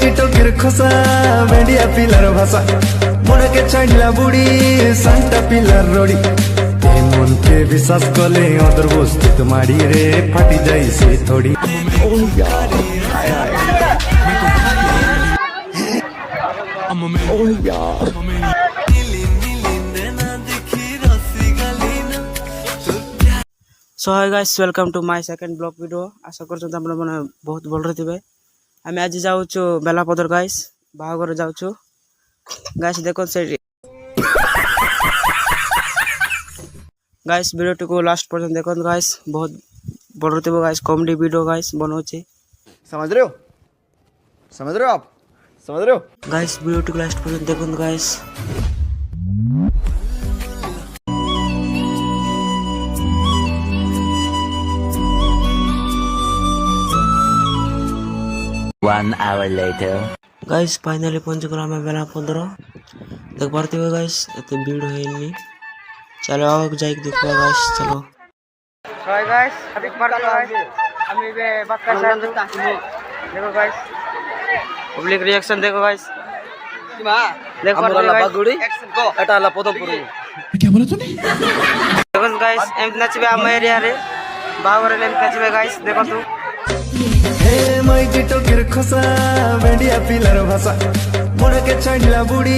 टिटोकेर खोसा भेड़िया पिलार भाषा मोड़ के छाड़ला बुड़ी सांटा पिलार रोड़ी मन के विश्वास कले अदर बस्तित माड़ी रे फाटी जाई से थोड़ी so hi guys welcome to my second blog video आशा कर मैंने बहुत भल थे आम आज जाऊँ बेलापदर गाइस बाहागर जाऊँ गाइस देखो से गाइस वीडियो को लास्ट पर्यंत देखो गाइस बहुत भल थे गाइस कॉमेडी वीडियो गाइस बनाऊे समझ रहे हो आप समझ रहे हो गाइस वीडियो को लास्ट पर्यंत देखो guys One hour later. Guys finally पहुंच गला मैं बेलापदर देख पाते हो गाइस इतने भीड़ है नहीं चलो आओ जाए देखो गाइस चलो हाय गाइस देख पाते हो गाइस আমি বে বাক্কা চাল দেখো গাইস পাবলিক রিঅ্যাকশন দেখো গাইস মা দেখো আমরা বাগুড়ি এটা হলো পদমপুর কি বলে তুমি দেখো গাইস এম নাচবে আম এরিয়া রে বাগরে এম নাচবে গাইস দেখো তো मैं टिटोकेर खोसा भेड़िया पिलार भाषा मोड़ के छाड़ला बुड़ी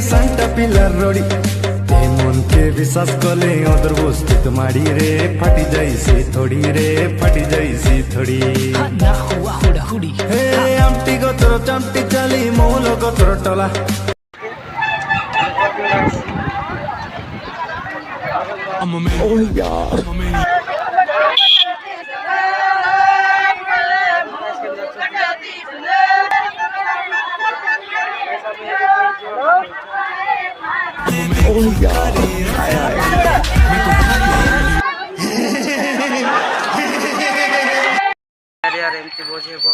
सांटा पिलार रोड़ी मन के विश्वास कले अदर बस्तित माड़ी रे फाटी जाई से थोड़ी रे फाटी जाई से थोड़ी हे आमटी गोतर चामटी चाली मौल गोतर टला यार एमती बोझेबो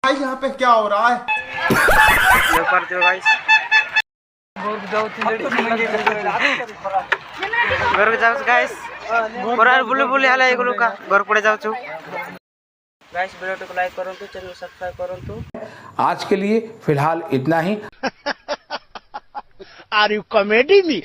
भाई यहाँ पे क्या हो रहा है देख पाते हो गाइस घर जाऊ गाइस पुरार बुले बुले आला एगुलो का घर पड़े जाऊ गाइस वीडियो को लाइक करो चैनल सब्सक्राइब करो आज के लिए फिलहाल इतना ही आर यू कॉमेडी मी